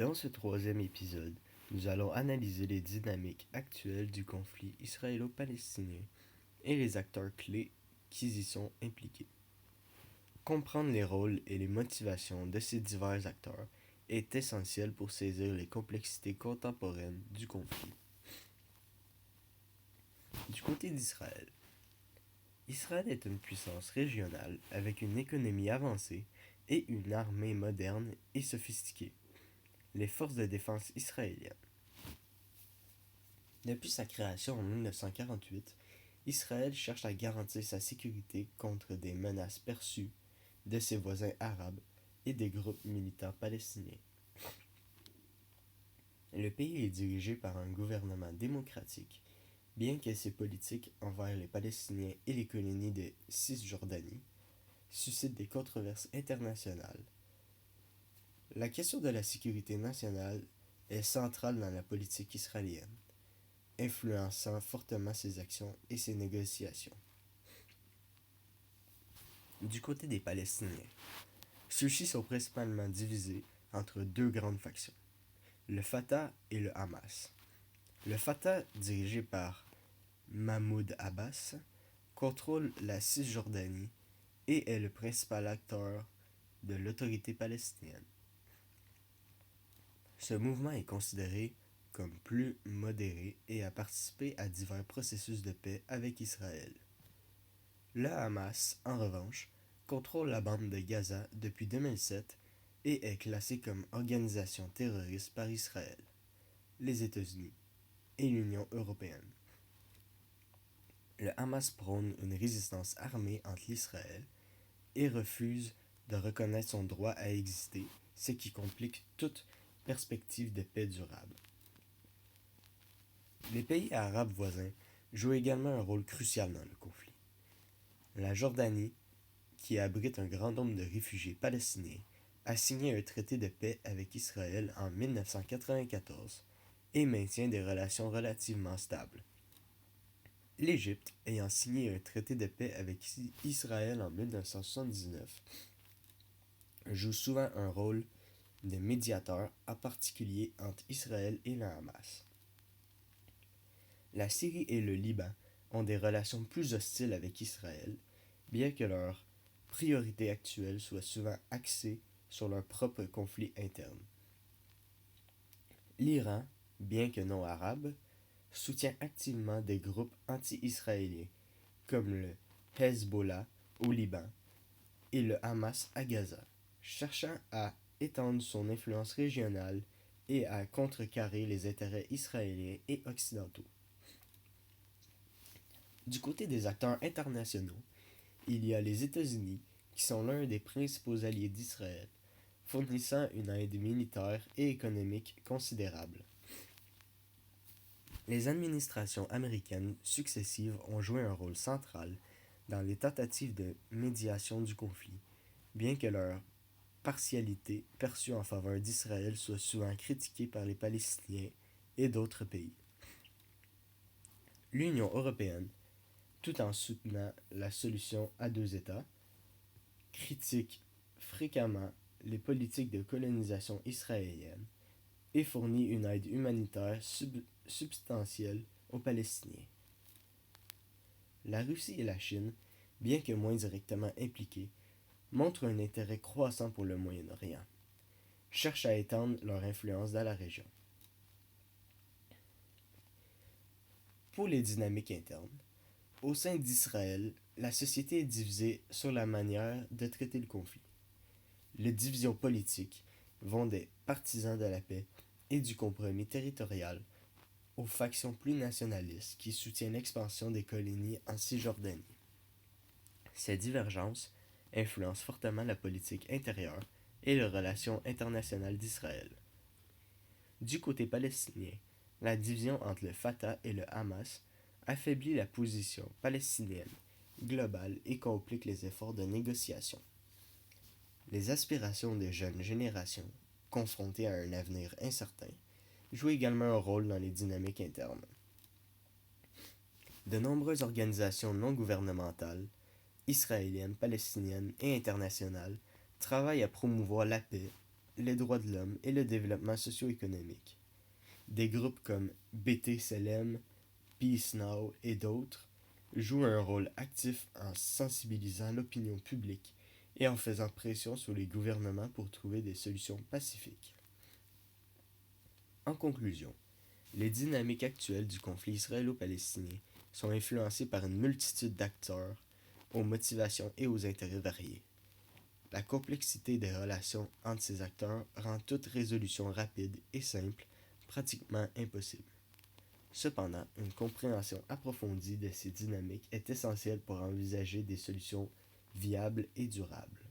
Dans ce troisième épisode, nous allons analyser les dynamiques actuelles du conflit israélo-palestinien et les acteurs clés qui y sont impliqués. Comprendre les rôles et les motivations de ces divers acteurs est essentiel pour saisir les complexités contemporaines du conflit. Du côté d'Israël, Israël est une puissance régionale avec une économie avancée et une armée moderne et sophistiquée. Les forces de défense israéliennes. Depuis sa création en 1948, Israël cherche à garantir sa sécurité contre des menaces perçues de ses voisins arabes et des groupes militants palestiniens. Le pays est dirigé par un gouvernement démocratique, bien que ses politiques envers les Palestiniens et les colonies de Cisjordanie suscitent des controverses internationales. La question de la sécurité nationale est centrale dans la politique israélienne, influençant fortement ses actions et ses négociations. Du côté des Palestiniens, ceux-ci sont principalement divisés entre deux grandes factions, le Fatah et le Hamas. Le Fatah, dirigé par Mahmoud Abbas, contrôle la Cisjordanie et est le principal acteur de l'autorité palestinienne. Ce mouvement est considéré comme plus modéré et a participé à divers processus de paix avec Israël. Le Hamas, en revanche, contrôle la bande de Gaza depuis 2007 et est classé comme organisation terroriste par Israël, les États-Unis et l'Union européenne. Le Hamas prône une résistance armée entre l'Israël et refuse de reconnaître son droit à exister, ce qui complique toute perspective de paix durable. Les pays arabes voisins jouent également un rôle crucial dans le conflit. La Jordanie, qui abrite un grand nombre de réfugiés palestiniens, a signé un traité de paix avec Israël en 1994 et maintient des relations relativement stables. L'Égypte, ayant signé un traité de paix avec Israël en 1979, joue souvent un rôle de médiateur, en particulier entre Israël et le Hamas. La Syrie et le Liban ont des relations plus hostiles avec Israël, bien que leur priorité actuelle soit souvent axée sur leur propre conflit interne. L'Iran, bien que non arabe, soutient activement des groupes anti-israéliens, comme le Hezbollah au Liban et le Hamas à Gaza, cherchant à étendre son influence régionale et à contrecarrer les intérêts israéliens et occidentaux. Du côté des acteurs internationaux, il y a les États-Unis, qui sont l'un des principaux alliés d'Israël, fournissant une aide militaire et économique considérable. Les administrations américaines successives ont joué un rôle central dans les tentatives de médiation du conflit, bien que leur partialité perçue en faveur d'Israël soit souvent critiquée par les Palestiniens et d'autres pays. L'Union européenne, tout en soutenant la solution à deux États, critique fréquemment les politiques de colonisation israélienne et fournit une aide humanitaire substantielle aux Palestiniens. La Russie et la Chine, bien que moins directement impliquées, montrent un intérêt croissant pour le Moyen-Orient, cherchent à étendre leur influence dans la région. Pour les dynamiques internes, au sein d'Israël, la société est divisée sur la manière de traiter le conflit. Les divisions politiques vont des partisans de la paix et du compromis territorial aux factions plus nationalistes qui soutiennent l'expansion des colonies en Cisjordanie. Ces divergences influencent fortement la politique intérieure et les relations internationales d'Israël. Du côté palestinien, la division entre le Fatah et le Hamas affaiblit la position palestinienne globale et complique les efforts de négociation. Les aspirations des jeunes générations, confrontées à un avenir incertain, jouent également un rôle dans les dynamiques internes. De nombreuses organisations non gouvernementales, israéliennes, palestiniennes et internationales, travaillent à promouvoir la paix, les droits de l'homme et le développement socio-économique. Des groupes comme BT-Selem, Peace Now et d'autres jouent un rôle actif en sensibilisant l'opinion publique et en faisant pression sur les gouvernements pour trouver des solutions pacifiques. En conclusion, les dynamiques actuelles du conflit israélo-palestinien sont influencées par une multitude d'acteurs aux motivations et aux intérêts variés. La complexité des relations entre ces acteurs rend toute résolution rapide et simple pratiquement impossible. Cependant, une compréhension approfondie de ces dynamiques est essentielle pour envisager des solutions viables et durables.